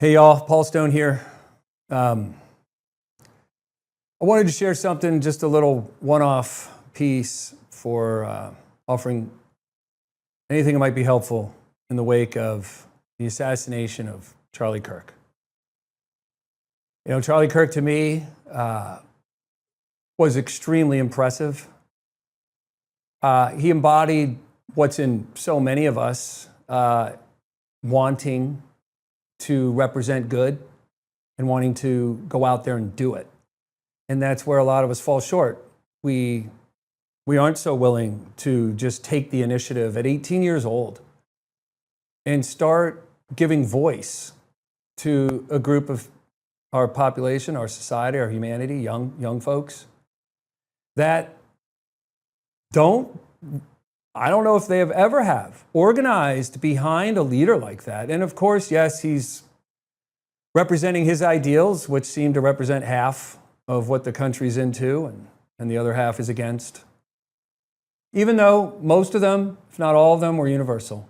Hey y'all, Paul Stone here. I wanted to share something, just a little one-off piece for offering anything that might be helpful in the wake of the assassination of Charlie Kirk. You know, Charlie Kirk to me was extremely impressive. He embodied what's in so many of us, wanting to represent good and wanting to go out there and do it. And that's where a lot of us fall short. We aren't so willing to just take the initiative at 18 years old and start giving voice to a group of our population, our society, our humanity, young folks that I don't know if they have organized behind a leader like that. And of course, yes, he's representing his ideals, which seem to represent half of what the country's into, and the other half is against. Even though most of them, if not all of them, were universal.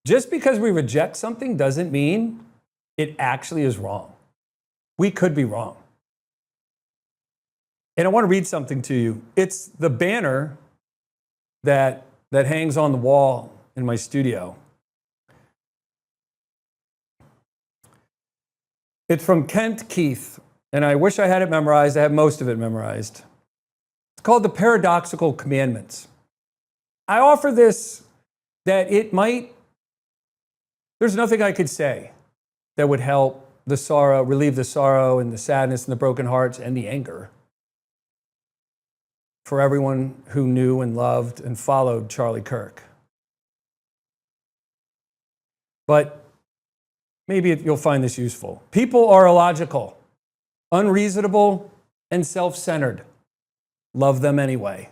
Just because we reject something doesn't mean it actually is wrong. We could be wrong. And I want to read something to you. It's the banner that hangs on the wall in my studio. It's from Kent Keith, and I wish I had it memorized. I have most of it memorized. It's called the Paradoxical Commandments. I offer this that there's nothing I could say that would help the sorrow, relieve the sorrow and the sadness and the broken hearts and the anger for everyone who knew and loved and followed Charlie Kirk. But maybe you'll find this useful. People are illogical, unreasonable, and self-centered. Love them anyway.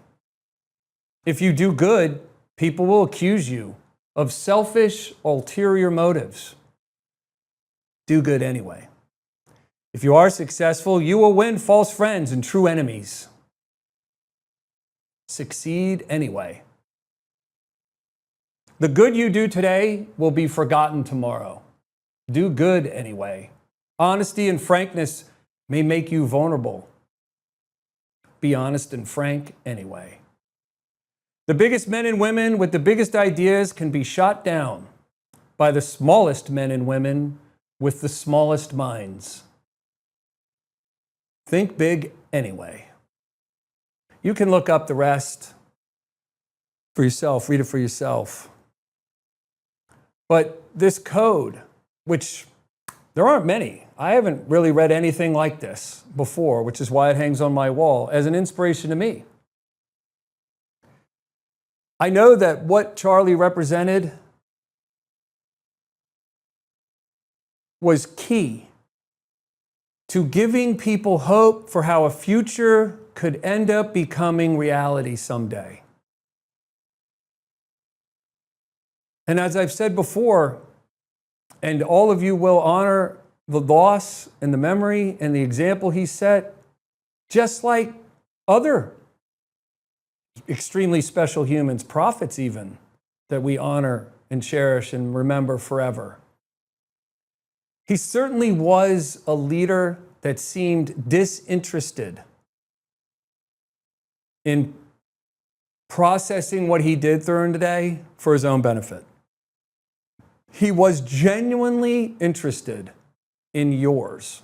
If you do good, people will accuse you of selfish, ulterior motives. Do good anyway. If you are successful, you will win false friends and true enemies. Succeed anyway. The good you do today will be forgotten tomorrow. Do good anyway. Honesty and frankness may make you vulnerable. Be honest and frank anyway. The biggest men and women with the biggest ideas can be shot down by the smallest men and women with the smallest minds. Think big anyway. You can look up the rest for yourself, read it for yourself. But this code, which there aren't many, I haven't really read anything like this before, which is why it hangs on my wall as an inspiration to me. I know that what Charlie represented was key to giving people hope for how a future could end up becoming reality someday. And as I've said before, and all of you will honor the loss and the memory and the example he set, just like other extremely special humans, prophets even, that we honor and cherish and remember forever. He certainly was a leader that seemed disinterested in processing what he did during the day for his own benefit. He was genuinely interested in yours.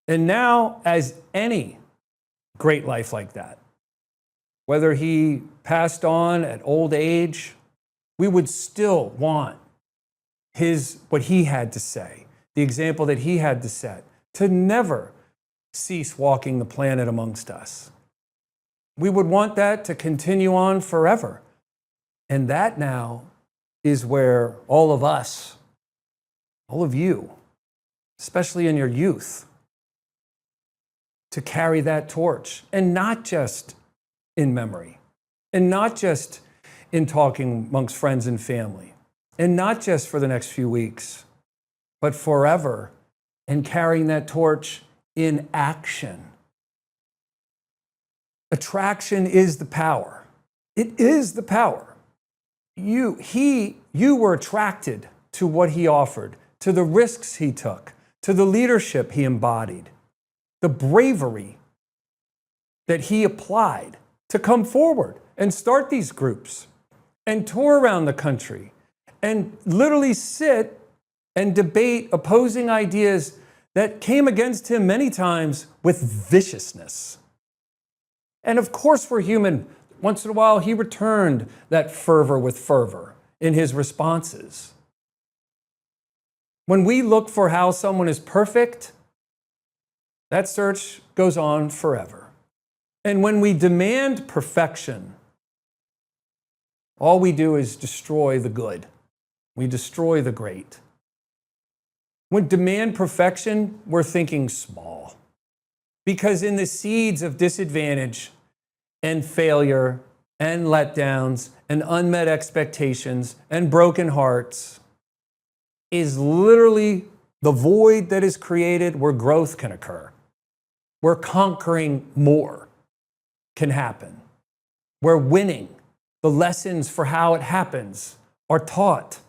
And now, as any great life like that, whether he passed on at old age, we would still want what he had to say, the example that he had to set, to never cease walking the planet amongst us. We would want that to continue on forever. And that now is where all of us, all of you, especially in your youth, to carry that torch, and not just in memory, and not just in talking amongst friends and family, and not just for the next few weeks, but forever, and carrying that torch in action. Attraction is the power. It is the power. You were attracted to what he offered, to the risks he took, to the leadership he embodied, the bravery that he applied to come forward and start these groups and tour around the country and literally sit and debate opposing ideas that came against him many times with viciousness. And of course, we're human. Once in a while, he returned that fervor with fervor in his responses. When we look for how someone is perfect, that search goes on forever. And when we demand perfection, all we do is destroy the good. We destroy the great. When we demand perfection, we're thinking small. Because in the seeds of disadvantage and failure and letdowns and unmet expectations and broken hearts is literally the void that is created where growth can occur, where conquering more can happen, where winning, the lessons for how it happens, are taught.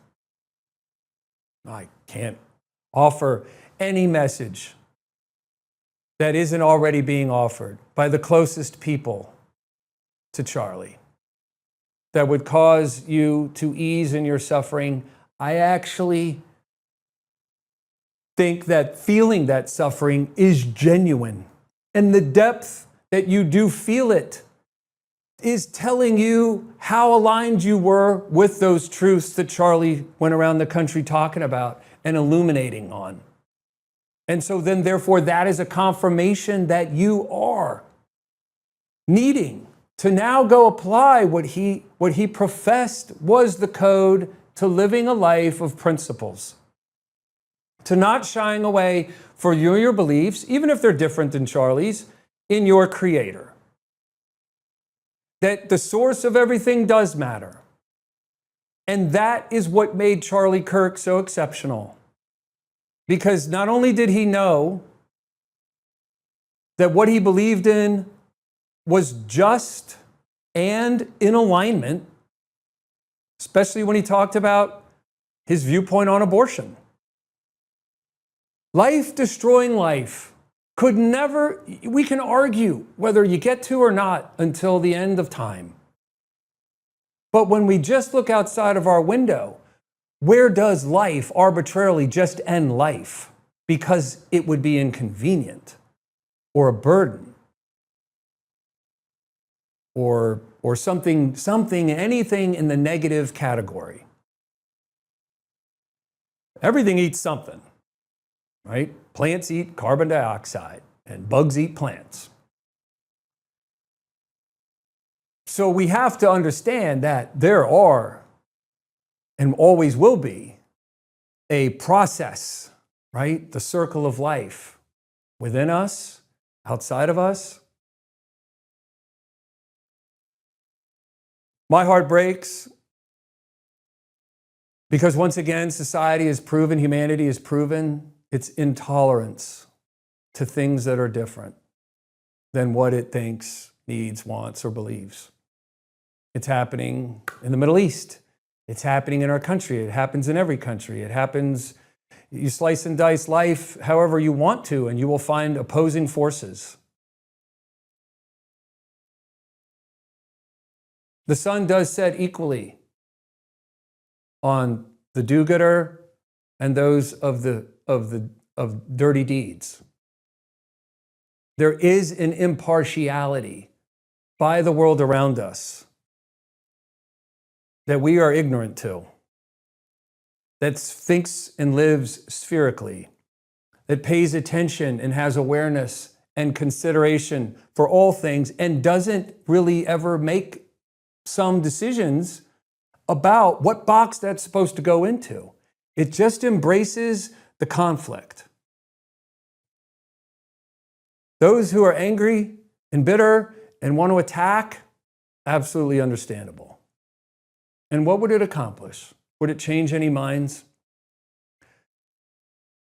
I can't offer any message that isn't already being offered by the closest people to Charlie that would cause you to ease in your suffering. I actually think that feeling that suffering is genuine, and the depth that you do feel it is telling you how aligned you were with those truths that Charlie went around the country talking about and illuminating on. And so then, therefore, that is a confirmation that you are needing to now go apply what he professed was the code to living a life of principles. To not shying away for your beliefs, even if they're different than Charlie's, in your Creator. That the source of everything does matter. And that is what made Charlie Kirk so exceptional. Because not only did he know that what he believed in was just and in alignment, especially when he talked about his viewpoint on abortion. Life-destroying life could never, we can argue whether you get to or not until the end of time. But when we just look outside of our window, where does life arbitrarily just end life? Because it would be inconvenient or a burden or something, anything in the negative category. Everything eats something, right? Plants eat carbon dioxide and bugs eat plants. So we have to understand that there are and always will be a process, right? The circle of life within us, outside of us. My heart breaks because once again, society has proven, humanity has proven its intolerance to things that are different than what it thinks, needs, wants, or believes. It's happening in the Middle East. It's happening in our country. It happens in every country. It happens, you slice and dice life however you want to, and you will find opposing forces. The sun does set equally on the do-gooder and those of dirty deeds. There is an impartiality by the world around us that we are ignorant to, that thinks and lives spherically, that pays attention and has awareness and consideration for all things and doesn't really ever make some decisions about what box that's supposed to go into. It just embraces the conflict. Those who are angry and bitter and want to attack, absolutely understandable. And what would it accomplish? Would it change any minds?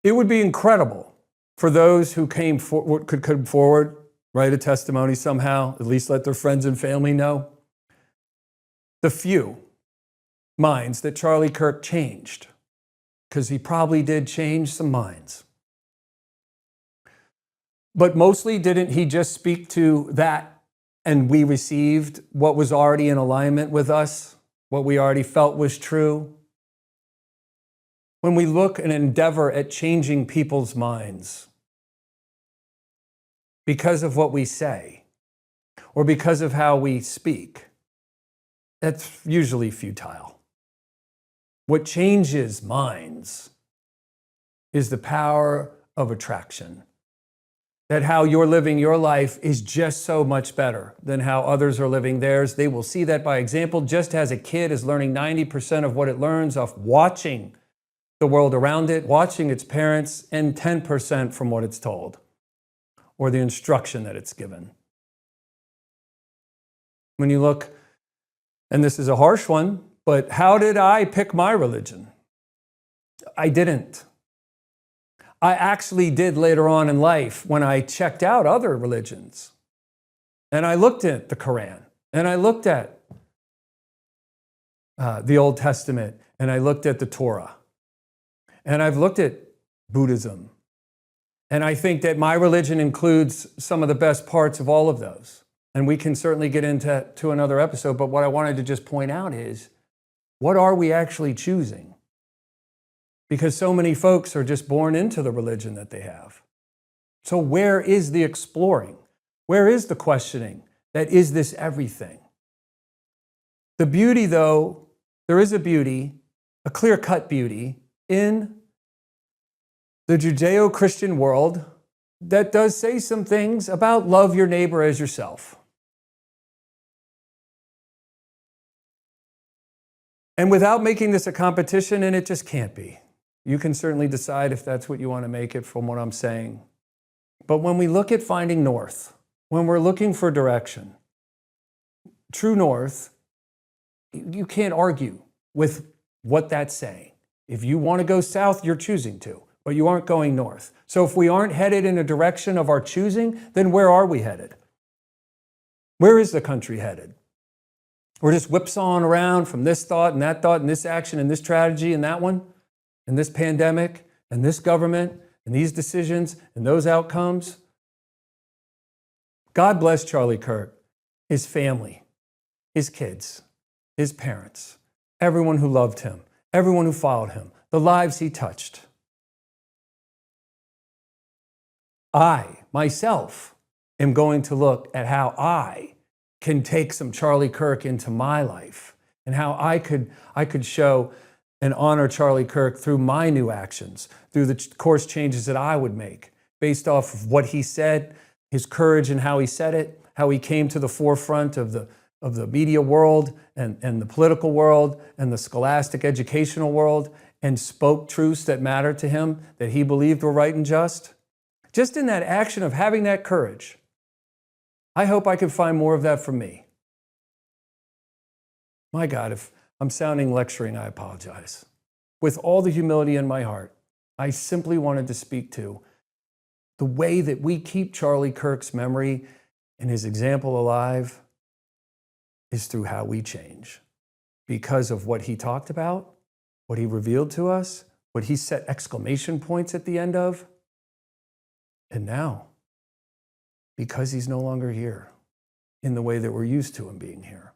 It would be incredible for those who could come forward, write a testimony somehow, at least let their friends and family know. The few minds that Charlie Kirk changed because he probably did change some minds. But mostly, didn't he just speak to that and we received what was already in alignment with us, what we already felt was true? When we look and endeavor at changing people's minds because of what we say or because of how we speak, that's usually futile. What changes minds is the power of attraction. That how you're living your life is just so much better than how others are living theirs. They will see that by example, just as a kid is learning 90% of what it learns off watching the world around it, watching its parents, and 10% from what it's told or the instruction that it's given. When you look, and this is a harsh one, but how did I pick my religion? I didn't. I actually did later on in life when I checked out other religions. And I looked at the Quran, and I looked at the Old Testament, and I looked at the Torah. And I've looked at Buddhism. And I think that my religion includes some of the best parts of all of those. And we can certainly get into another episode, but what I wanted to just point out is, what are we actually choosing? Because so many folks are just born into the religion that they have. So where is the exploring? Where is the questioning? That is this everything? The beauty, though, there is a beauty, a clear-cut beauty, in the Judeo-Christian world that does say some things about love your neighbor as yourself. And without making this a competition, and it just can't be. You can certainly decide if that's what you want to make it from what I'm saying. But when we look at finding north, when we're looking for direction, true north, you can't argue with what that's saying. If you want to go south, you're choosing to, but you aren't going north. So if we aren't headed in a direction of our choosing, then where are we headed? Where is the country headed? We're just whipsawing around from this thought and this action and this strategy and that one, and this pandemic and this government and these decisions and those outcomes. God bless Charlie Kirk, his family, his kids, his parents, everyone who loved him, everyone who followed him, the lives he touched. I, myself, am going to look at how I can take some Charlie Kirk into my life and how I could show and honor Charlie Kirk through my new actions, through the course changes that I would make based off of what he said, his courage and how he said it, how he came to the forefront of the media world and the political world and the scholastic educational world and spoke truths that mattered to him, that he believed were right and just. Just in that action of having that courage, I hope I can find more of that for me. My God, if I'm sounding lecturing, I apologize. With all the humility in my heart, I simply wanted to speak to the way that we keep Charlie Kirk's memory and his example alive is through how we change. Because of what he talked about, what he revealed to us, what he set exclamation points at the end of. And now, because he's no longer here in the way that we're used to him being here.